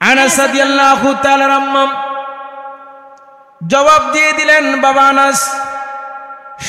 আনাস রাদিয়াল্লাহু তাআলা আম্মাম জবাব দিয়ে দিলেন, বাবা আনাস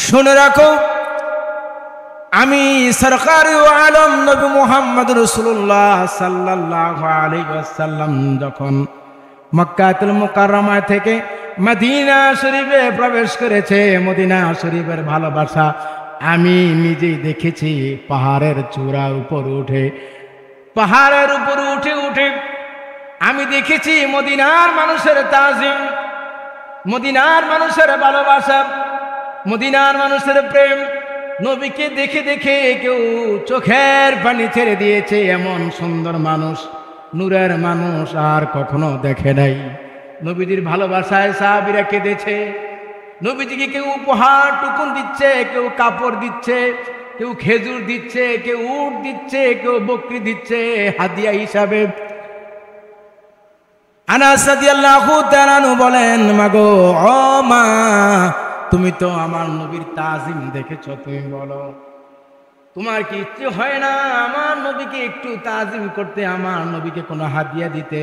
শুনে রাখো, আমি সরকারি আলম নবী মুহাম্মদ রাসূলুল্লাহ সাল্লাল্লাহু আলাইহি ওয়াসাল্লাম যখন মক্কাতুল মুকাররমা থেকে মদিনা শরীফে প্রবেশ করেছে, মদিনা শরীফের ভালোবাসা আমি নিজেই দেখেছি। পাহাড়ের চূড়ার উপর উঠে উঠে আমি দেখেছি মদিনার মানুষের তাজিম, মদিনার মানুষের ভালোবাসা, মদিনার মানুষের প্রেম। নবীকে দেখে দেখে কেউ চোখের পানি ছেড়ে দিয়েছে। এমন সুন্দর মানুষ, নূরের মানুষ আর কখনো দেখে নাই। নবীজির ভালোবাসায় সাহাবীরা কেঁদেছে। নবীজিকে কেউ উপহার টুকুন দিচ্ছে, কেউ কাপড় দিচ্ছে, কেউ খেজুর দিচ্ছে, কেউ উট দিচ্ছে, কেউ বকরি দিচ্ছে হাদিয়া হিসাবে। আনাস রাদিয়াল্লাহু তাআলা বলেন, মাগো ও মা, তুমি তো আমার নবীর তাজিম দেখেছ, তুমি বলো তোমার কি ইচ্ছে হয় না আমার নবীকে একটু তাজিম করতে, আমার নবীকে কোনো হাদিয়া দিতে?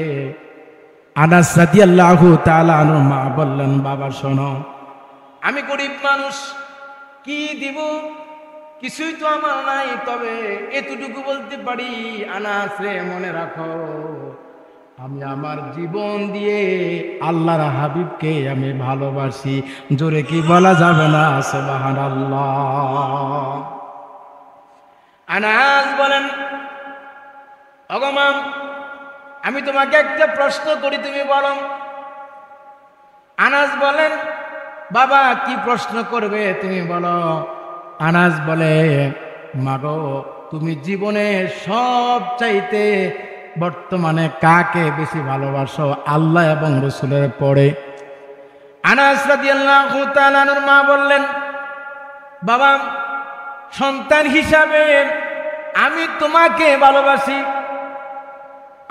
আনাস রাদিয়াল্লাহু তাআলা আনহু মা বললেন, বাবা শোনো, আমি গরিব মানুষ, কি দিব? কিছুই তো আমার নাই, তবে এতটুকু বলতে পারি, আনাস রে মনে রাখো, আমি আমার জীবন দিয়ে আল্লাহর হাবিবকে আমি ভালোবাসি। জোরে কি বলা যাবে না? সুবহানাল্লাহ। আনাস বলেন, ওগো মা, আমি তোমাকে একটা প্রশ্ন করি, তুমি বলো। আনাস বলেন, বাবা কি প্রশ্ন করবে তুমি বলো। আনাস বলে, মাগো তুমি জীবনে সব চাইতে বর্তমানে কাকে বেশি ভালোবাসো, আল্লাহ এবং রাসূলের পরে? আনাস রাদিয়াল্লাহু তাআলা আনহুর মা বললেন, বাবা সন্তান হিসাবে আমি তোমাকে ভালোবাসি।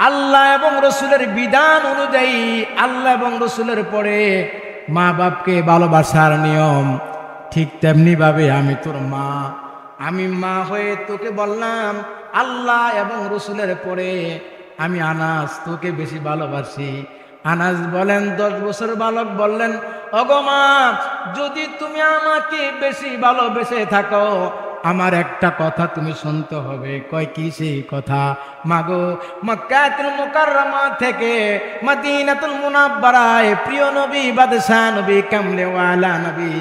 আল্লাহ এবং রাসূলের বিধান অনুযায়ী আল্লাহ এবং রাসূলের পরে মা বাপকে ভালোবাসার নিয়ম, ঠিক তেমনি ভাবে আমি তোর মা, আমি মা হয়ে তোকে বললাম আল্লাহ এবং রাসূলের পরে আমি আনাস তোকে বেশি ভালোবাসি। আনাস বলেন, 10 বছর বালক বললেন, ওগো মা, যদি তুমি আমাকে বেশি ভালোবেসে থাকো, আমার একটা কথা তুমি শুনতে হবে। কয় কি সেই কথা? মাগো মক্কাতুল মুকাররমা থেকে মদিনাতুল মুনাব্বারায় প্রিয় নবী, বাদশাহ নবী, কামলেওয়ালা নবী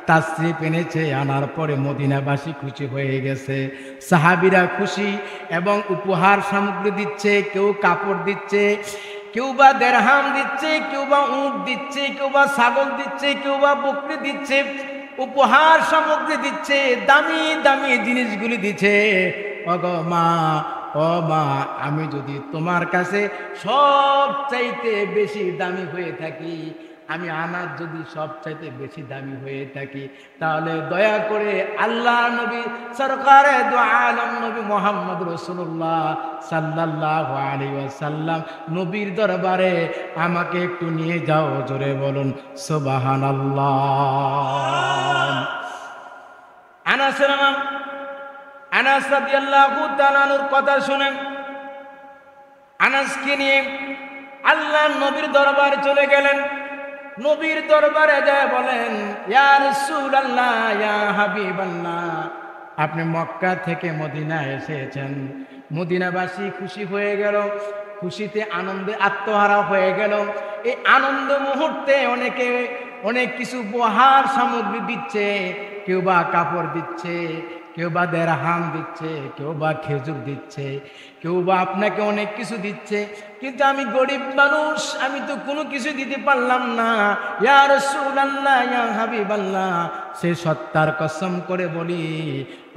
তাশরিফ এনেছে। আনার পরে মদিনাবাসী খুশি হয়ে গেছে, সাহাবীরা খুশি এবং উপহার সামগ্রী দিচ্ছে। কেউ কাপড় দিচ্ছে, কেউ বা দেরহাম দিচ্ছে, কেউ বা উট দিচ্ছে, কেউ বা ছাগল দিচ্ছে, কেউ বা বকরি দিচ্ছে, উপহার সামগ্রী দিচ্ছে, দামি দামি জিনিসগুলি দিচ্ছে। ওগো মা, ও মা, আমি যদি তোমার কাছে সব চাইতে বেশি দামি হয়ে থাকি, আমি আনাস যদি সব চাইতে বেশি দামি হয়ে থাকি, তাহলে দয়া করে আল্লাহ নবী সরকারে দু আলম নবী মুহাম্মদ রাসূলুল্লাহ সাল্লাল্লাহু আলাইহি ওয়াসাল্লাম নবীর দরবারে আমাকে একটু নিয়ে যাও। জোরে বলুন সুবহানাল্লাহ। আনাস রাদিয়াল্লাহু তাআলা আনহুর কথা শুনেন, আনাসকে নিয়ে আল্লাহ নবীর দরবারে চলে গেলেন। নবীর দরবারে যায় বলেন, ইয়া রাসূলুল্লাহ, ইয়া হাবিবাল্লাহ, আপনি মক্কা থেকে মদিনা এসেছেন। মদিনাবাসী খুশি হয়ে গেল, খুশিতে আনন্দে আত্মহারা হয়ে গেল। এই আনন্দ মুহূর্তে অনেকে অনেক কিছু উপহার সামগ্রী দিচ্ছে, কেউ বা কাপড় দিচ্ছে, কেউ বা দেরহাম দিচ্ছে, কেউ বা খেজুর দিচ্ছে, কেউ বা আপনাকে অনেক কিছু দিচ্ছে। কিন্তু আমি গরিব মানুষ, আমি তো কোনো কিছু দিতে পারলাম না। ইয়া রাসূলুল্লাহ, ইয়া হাবিবাল্লাহ, সে সত্তার কসম করে বলি,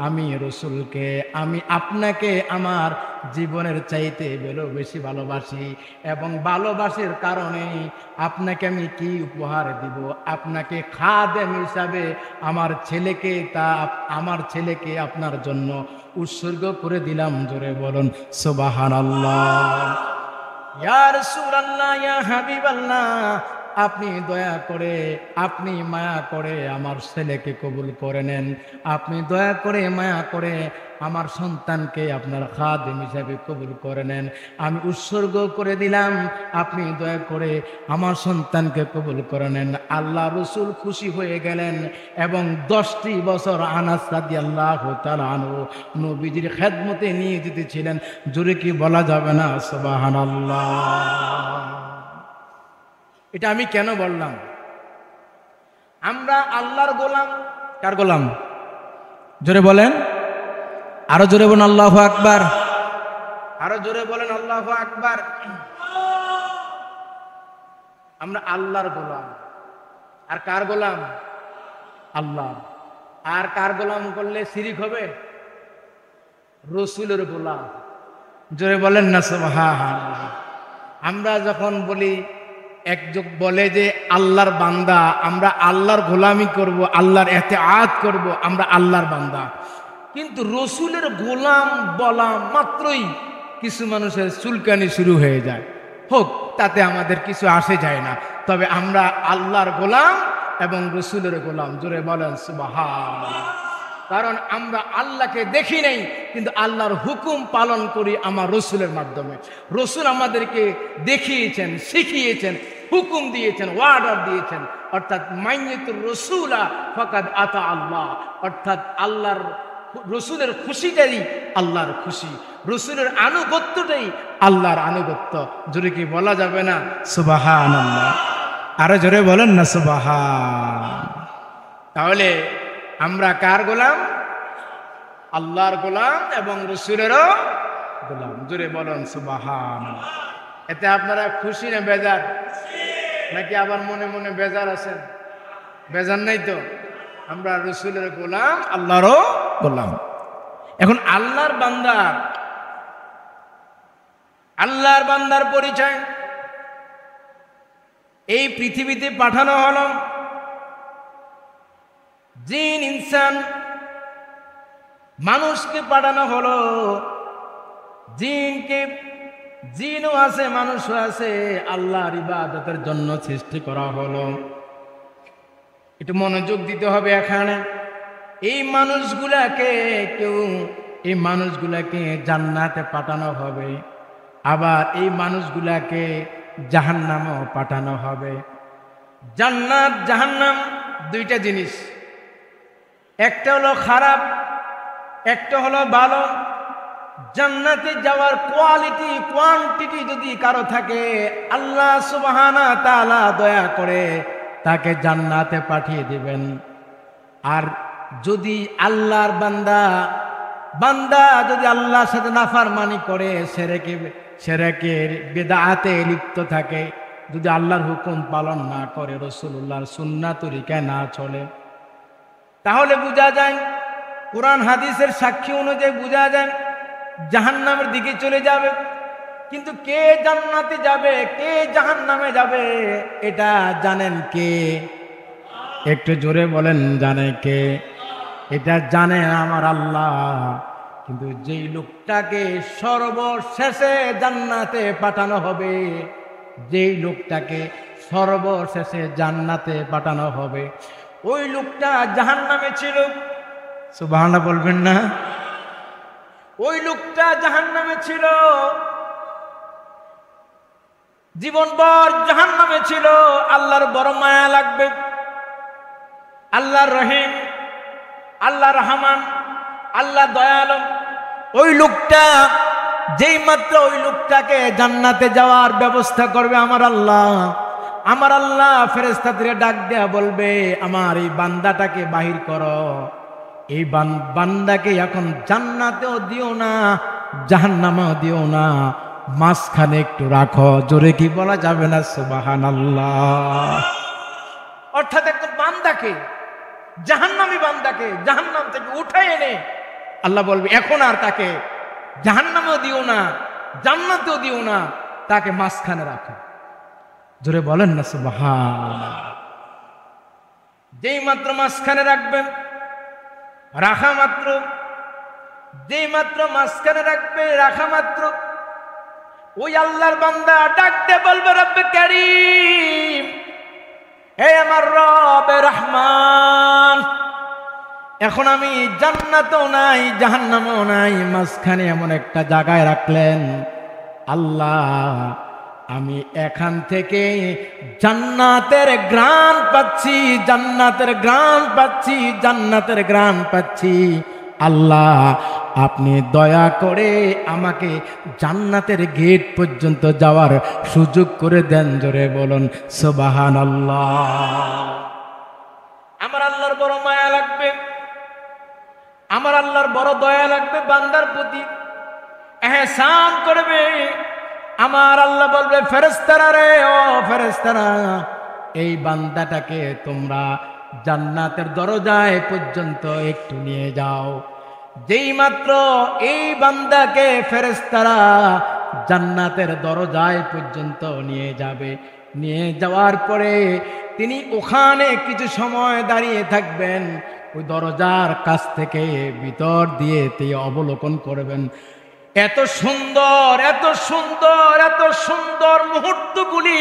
আমি রাসূলকে, আমি আপনাকে আমার জীবনের চাইতে বেশি ভালোবাসি। এবং ভালোবাসার কারণে আপনাকে আমি কি উপহার দিব? আপনাকে খাদেম হিসাবে আমার ছেলেকে আপনার জন্য উৎসর্গ করে দিলাম। জোরে বলুন সুবহানাল্লাহ। ইয়া রাসূলুল্লাহ, ইয়া হাবিবাল্লাহ, আপনি দয়া করে, আপনি মায়া করে আমার ছেলেকে কবুল করে নেন। আপনি দয়া করে মায়া করে আমার সন্তানকে আপনার খাদেম হিসাবে কবুল করে নেন। আমি উৎসর্গ করে দিলাম, আপনি দয়া করে আমার সন্তানকে কবুল করে নেন। আল্লাহ রসুল খুশি হয়ে গেলেন এবং 10টি বছর আনাস রাদিয়াল্লাহু তাআলা আনহু নবীজির খেদমতে নিয়ে যেতেছিলেন। জোরে কি বলা যাবে না সুবহানাল্লাহ? এটা আমি কেন বললাম? আমরা আল্লাহর গোলাম। কার গোলাম? জোরে বলেন, আরো জোরে বলেন আল্লাহু আকবার, আরো জোরে বলেন আল্লাহু আকবার। আমরা আল্লাহর গোলাম। আর কার গোলাম? আল্লাহ। আর কার গোলাম করলে শিরিক হবে? রসুলের গোলাম। জোরে বলেন না সুবহানাল্লাহ। আমরা যখন বলি, একজন বলে যে আল্লাহর বান্দা, আমরা আল্লাহর গোলামি করব, আল্লাহর ইতিআত করব, আমরা আল্লাহর বান্দা। কিন্তু রসুলের গোলাম বলা মাত্রই কিছু মানুষের চুলকানি শুরু হয়ে যায়। হোক, তাতে আমাদের কিছু আসে যায় না। তবে আমরা আল্লাহর গোলাম এবং রসুলের গোলাম। জোরে বলেন সুবহানাল্লাহ। কারণ আমরা আল্লাহকে দেখি নাই, কিন্তু আল্লাহর হুকুম পালন করি আমার রসুলের মাধ্যমে। রসুল আমাদেরকে দেখিয়েছেন, শিখিয়েছেন, হুকুম দিয়েছেন, ওয়ার্ডার দিয়েছেন। অর্থাৎ মাইয়াতুর রসুলা ফাকাদ আতা আল্লাহ, অর্থাৎ আল্লাহর রসুলের খুশিটাই আল্লাহর খুশি, রসুলের আনুগত্যটাই আল্লাহর আনুগত্য। জোরে কি বলা যাবে না সুবহানাল্লাহ? আরো জোরে বলেন না সুবহান। তাহলে আমরা কার গোলাম? আল্লাহর গোলাম এবং রসুলেরও গোলাম। জোরে বলেন সুবহানাল্লাহ। এতে আপনারা খুশি না বেজার? নাকি আবার মনে মনে বেজার আছেন? বেজার নাই তো? আমরা রসুলের গোলাম, আল্লাহরও গোলাম। এখন আল্লাহর বান্দার পরিচয় এই পৃথিবীতে পাঠানো হলো জিন ইনসান, মানুষকে পাঠানো হলো। জিনও আছে, মানুষও আছে, আল্লাহর ইবাদতের জন্য সৃষ্টি করা হলো। একটু মনোযোগ দিতে হবে এখানে। এই মানুষগুলাকে জান্নাতে পাঠানো হবে, আবার এই মানুষগুলাকে জাহান্নামেও পাঠানো হবে। জান্নাত জাহান্নাম দুইটা জিনিস, একটা হলো খারাপ, একটা হলো ভালো। জান্নাতে যাওয়ার কোয়ান্টিটি যদি কারো থাকে, আল্লাহ সুবহানাহু ওয়া তাআলা দয়া করে তাকে জান্নাতে পাঠিয়ে দিবেন। আর যদি আল্লাহর বান্দা যদি আল্লাহর সাথে নাফরমানি করে, শিরকের বিদআতে লিপ্ত থাকে, যদি আল্লাহর হুকুম পালন না করে, রাসূলুল্লাহর সুন্নাহ তরিকায় না চলে, তাহলে বোঝা যায়, কোরআন হাদিসের সাক্ষী অনুযায়ী বোঝা যায় জাহান্নামের দিকে চলে যাবে। কিন্তু কে জান্নাতে যাবে, কে জাহান্নামে যাবে, এটা জানেন কে? একটু জোরে বলেন, জানে কে? এটা জানে আমার আল্লাহ। কিন্তু যেই লোকটাকে সর্বশেষে জান্নাতে পাঠানো হবে, যেই লোকটাকে সর্বশেষে জান্নাতে পাঠানো হবে, ওই লোকটা জাহান্নামে ছিল। সুবহানাল্লাহ বলবেন না? ওই লোকটা জাহান্নামে ছিল, জীবনভর জাহান্নামে ছিল। আল্লাহর বড় মায়া লাগবে, আল্লাহর রহিম, আল্লাহ রহমান, আল্লাহ দয়ালু। ওই লোকটা যেই মাত্র ওই লোকটাকে জান্নাতে যাওয়ার ব্যবস্থা করবে আমার আল্লাহ ফেরেশতাদের ডাক দেয়া বলবে, আমার এই বান্দাটাকে বাহির করো, এই বান্দাকে এখন জান্নাতেও দিও না, জাহান্নামেও দিও না, মাঝখানে একটু রাখো। জোরে কি বলা যাবে না সুবহানাল্লাহ? অর্থাৎ একজন বান্দাকে, জাহান্নামী বান্দাকে জাহান্নাম থেকে উঠাই এনে আল্লাহ বলবে, এখন আর তাকে জাহান্নামেও দিও না, জান্নাতেও দিও না, তাকে মাঝখানে রাখো। জোরে বলেন না সুবহানাল্লাহ। যেই মাত্র মাঝখানে রাখবেন, রাখা মাত্র, যেই মাত্র মাঝখানে রাখবে, রাখা মাত্র ওই আল্লাহর বান্দা ডাকতে বলবে, রব্বে কারীম, হে আমার রব রহমান, এখন আমি জান্নাতেও নাই জাহান্নামেও নাই, মাঝখানে এমন একটা জায়গায় রাখলেন। আল্লাহ, আমি এখান থেকে জান্নাতের ঘ্রাণ পাচ্ছি, জান্নাতের ঘ্রাণ পাচ্ছি, জান্নাতের ঘ্রাণ পাচ্ছি। আল্লাহ, আপনি দয়া করে আমাকে জান্নাতের গেট পর্যন্ত যাওয়ার সুযোগ করে দেন। জোরে বলুন সুবহানাল্লাহ। আমার আল্লাহর বড় মায়া লাগবে, আমার আল্লাহর বড় দয়া লাগবে বান্দার প্রতি, এহসান করবে। আমার আল্লাহ বলবে, ফেরেশতারা রে, ও ফেরেশতারা, এই বান্দাটাকে তোমরা জান্নাতের দরজায় পর্যন্ত একটু নিয়ে যাও। যেই মাত্র এই বান্দাকে ফেরেশতারা জান্নাতের দরজায় পর্যন্ত নিয়ে যাবে, নিয়ে যাওয়ার পরে তিনি ওখানে কিছু সময় দাঁড়িয়ে থাকবেন। ওই দরজার কাছ থেকে ভিতর দিয়ে তিনি অবলোকন করবেন। এত সুন্দর, এত সুন্দর, এত সুন্দর মুহূর্তগুলি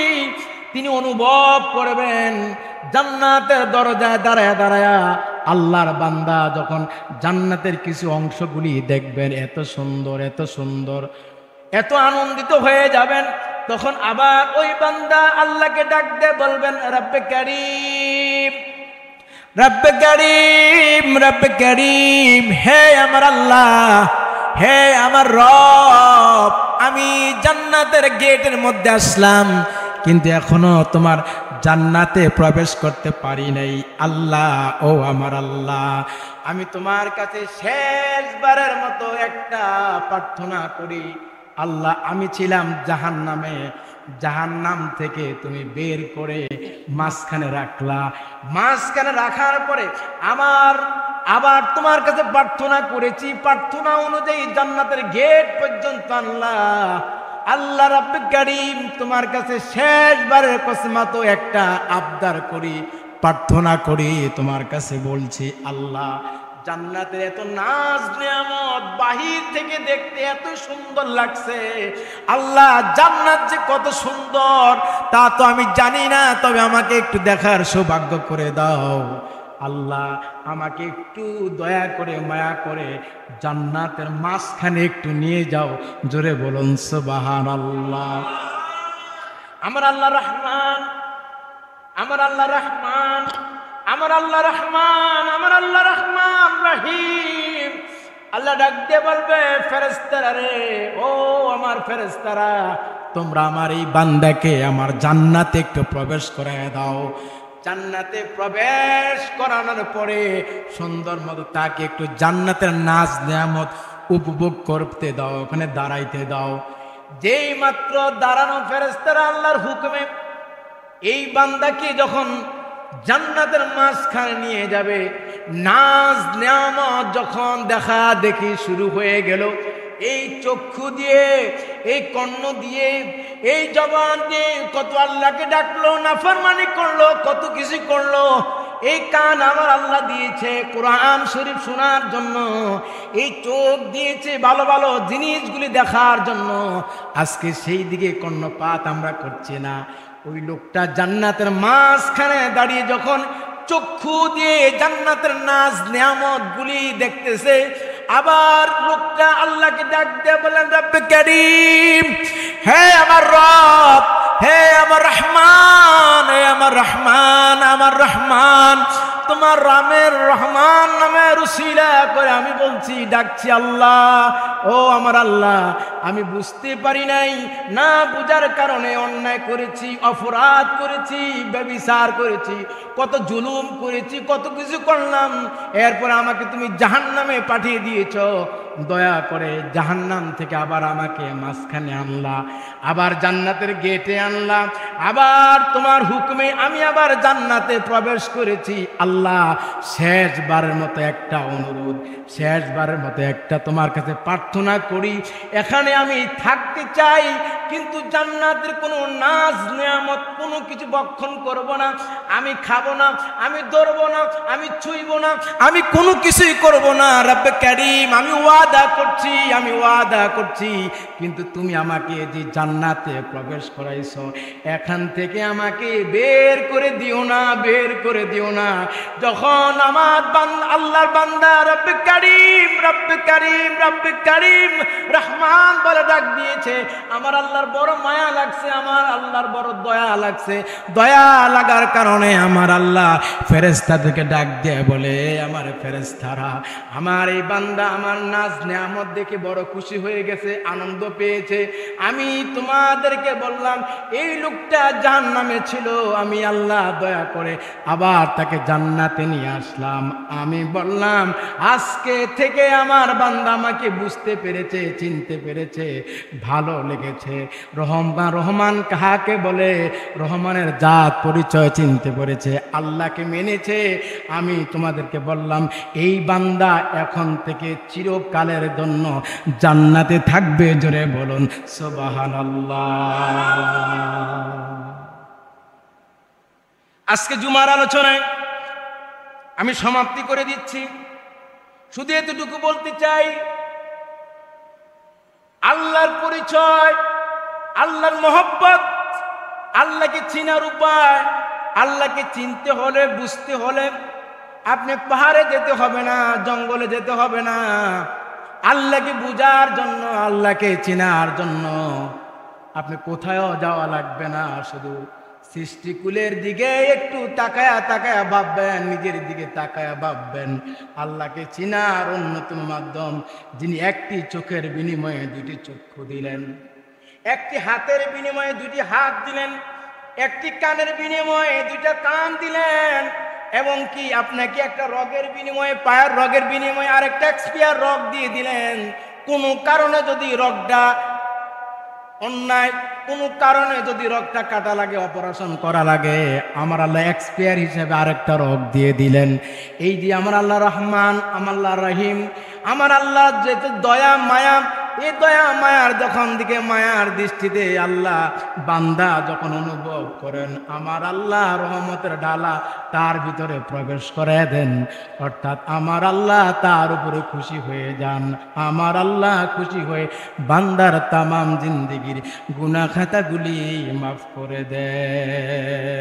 তিনি অনুভব করবেন। জান্নাতের দরজায় দাঁড়ায় দাঁড়ায় আল্লাহর বান্দা যখন জান্নাতের কিছু অংশগুলি দেখবেন, এত সুন্দর, এত সুন্দর, এত আনন্দিত হয়ে যাবেন। তখন আবার ওই বান্দা আল্লাহকে ডাক দিয়ে বলবেন, রব্বে কারীম, রব্বে কারীম, রব্বে কারীম, হে আমার আল্লাহ, হে আমার রব, আমি জান্নাতের গেটের মধ্যে আসলাম, কিন্তু এখনো তোমার জান্নাতে প্রবেশ করতে পারি নাই। আল্লাহ, ও আমার আল্লাহ, আমি তোমার কাছে শেষবারের মতো একটা প্রার্থনা করি। আল্লাহ, আমি ছিলাম জাহান্নামে, জাহান্নাম থেকে তুমি বের করে মাঝখানে রাখলা। মাঝখানে রাখার পরে আবার তোমার কাছে প্রার্থনা করেছি, প্রার্থনা অনুযায়ী জান্নাতের গেট পর্যন্ত আনলা। আল্লাহ রাব্বে কারীম, তোমার কাছে শেষবারের কসমাতো একটা আবদার করি, প্রার্থনা করি, তোমার কাছে বলছি, আল্লাহ, জান্নাতের এত নাজ নিয়ামত বাহির থেকে দেখতে এত সুন্দর লাগছে। আল্লাহ, জান্নাত যে কত সুন্দর তা তো আমি জানি না, তবে আমাকে একটু দেখার সৌভাগ্য করে দাও। আল্লাহ, আমাকে একটু দয়া করে মায়া করে জান্নাতের মাঝখানে একটু নিয়ে যাও। জোরে বলুন সুবহানাল্লাহ। আমার আল্লাহ রহমান, আমার আল্লাহ রহমান, আমার আল্লাহ রহমান, আমার আল্লাহ রহমান রহিম। আল্লাহ ডাক দিয়ে বলবে, ফেরেশতারা রে, ও আমার ফেরেশতারা, তোমরা আমার এই বান্দাকে আমার জান্নাতে একটু প্রবেশ করায় দাও। জান্নাতে প্রবেশ করানোর পরে সুন্দর মতো তাকে একটু জান্নাতের নাজ নিয়ামত উপভোগ করতে দাও, ওখানে দাঁড়াইতে দাও। যেই মাত্র দাঁড়ানো ফেরেশতারা আল্লাহর হুকুমে এই বান্দাকে যখন জান্নাতের মাঝখানে নিয়ে যাবে, নাজ নিয়ামত যখন দেখা দেখি শুরু হয়ে গেল, এই চক্ষু দিয়ে, এই কর্ণ দিয়ে, এই জবান দিয়ে কত আল্লাহকে ডাকলো, নাফরমানি করলো, কত কিছু করলো। এই কান আমার আল্লাহ দিয়েছে কোরআন শরীফ শোনার জন্য, এই চোখ দিয়েছে ভালো ভালো জিনিসগুলি দেখার জন্য। আজকে সেই দিকে কর্ণপাত আমরা করছি না। ওই লোকটা জান্নাতের মাঝখানে দাঁড়িয়ে যখন চক্ষু দিয়ে জান্নাতের নাজ নিয়ামত গুলি দেখতেছে, আবার লোকটা আল্লাহকে ডাক দিয়ে বলেন, রব্বে কারীম, হে আমার রব, হে আমার রহমান, হে আমার রহমান, আমার রহমান, তোমার রামের রহমান নামের উসিলা করে আমি বলছি, ডাকছি আল্লাহ, ও আমার আল্লাহ, আমি বুঝতে পারি নাই, না বুঝার কারণে অন্যায় করেছি, অপরাধ করেছি, ব্যভিচার করেছি, কত জুলুম করেছি, কত কিছু করলাম। এরপর আমাকে তুমি জাহান্নামে পাঠিয়ে দিয়েছ। দয়া করে জাহান্নাম থেকে আবার আমাকে মাঝখানে আনলা, আবার জান্নাতের গেটে আনলা, আবার তোমার হুকুমে আমি আবার জান্নাতে প্রবেশ করেছি। আল্লাহ আল্লাহ শেষবারের মতো একটা অনুরোধ, শেষবারের মতো একটা তোমার কাছে প্রার্থনা করি, এখানে আমি থাকতে চাই, কিন্তু জান্নাতের কোনো নাজ নেয়ামত কোনো কিছু ভক্ষণ করব না, আমি খাবো না, আমি ধরবো না, আমি ছুঁইব না, আমি কোনো কিছুই করব না। রব্বে কারীম, আমি ওয়াদা করছি, আমি ওয়াদা করছি, কিন্তু তুমি আমাকে যে জান্নাতে প্রবেশ করাইছো, এখান থেকে আমাকে বের করে দিও না, বের করে দিও না। যখন আমার আল্লাহর বান্দা রব্বে কারীম, রব্বে কারীম, রব্বে কারীম রহমান বলে ডাক দিয়েছে, আমার আল্লাহর বড় মায়া লাগছে, আমার আল্লাহর বড় দয়া লাগছে। দয়া লাগার কারণে আমার আল্লাহ ফেরেশতাদেরকে ডাক দিয়ে বলে, আমার ফেরেশতারা, আমার এই বান্দা আমার নাজ নেয়ামত দেখে বড় খুশি হয়ে গেছে, আনন্দ পেয়েছে। আমি তোমাদেরকে বললাম এই লোকটা জাহান্নামে ছিল, আমি আল্লাহ দয়া করে আবার তাকে জান্নাতে নিয়ে আসলাম। আমি বললাম আজকে থেকে আমার বান্দা আমাকে বুঝতে পেরেছে, চিনতে পেরেছে, ভালো লেগেছে। রহমান কাহাকে বলে? রহমানের জাত পরিচয় চিনতে পেরেছে, আল্লাহকে মেনেছে। আমি তোমাদেরকে বললাম এই বান্দা এখন থেকে চিরকালের জন্য জান্নাতে থাকবে। জোরে বলুন সুবহানাল্লাহ। আজকে জুমার আলোচনায় আমি সমাপ্তি করে দিচ্ছি, শুধু এতটুকু বলতে চাই, আল্লাহর পরিচয়, আল্লাহর মহব্বত, আল্লাহকে চিনার উপায়, আল্লাহকে চিনতে হলে, বুঝতে হলে আপনি পাহাড়ে যেতে হবে না, জঙ্গলে যেতে হবে না। আল্লাহকে বুঝার জন্য, আল্লাহকে চিনার জন্য আপনি কোথাও যাওয়া লাগবে না, শুধু সৃষ্টিকুলের দিকে একটু তাকায়া তাকায়া ভাববেন, নিজের দিকে তাকায়া ভাববেন। আল্লাহকে চিনার অন্যতম মাধ্যম, যিনি একটি চোখের বিনিময়ে দুটি চক্ষু দিলেন, একটি হাতের বিনিময়ে দুটি হাত দিলেন, একটি কানের বিনিময়ে দুইটা কান দিলেন, এবং কি আপনাকে একটা রগের বিনিময়ে, পায়ের রগের বিনিময়ে আরেকটা এক্সপায়ার রগ দিয়ে দিলেন। কোনো কারণে যদি রগটা অন্যায়, কোনো কারণে যদি রগটা কাটা লাগে, অপারেশন করা লাগে, আমার আল্লাহ এক্সপায়ার হিসেবে আরেকটা রগ দিয়ে দিলেন। এই যে আমার আল্লাহ রহমান, আমার আল্লাহ রহিম, আমার আল্লাহ যেহেতু দয়া মায়া, এই দয়া মায়ার যখন দিকে মায়ার দৃষ্টিতে আল্লাহ বান্দা যখন অনুভব করেন, আমার আল্লাহ রহমতের ডালা তার ভিতরে প্রবেশ করে দেন, অর্থাৎ আমার আল্লাহ তার উপরে খুশি হয়ে যান। আমার আল্লাহ খুশি হয়ে বান্দার তামাম জিন্দেগির গুনাহ খাতাগুলি মাফ করে দেয়।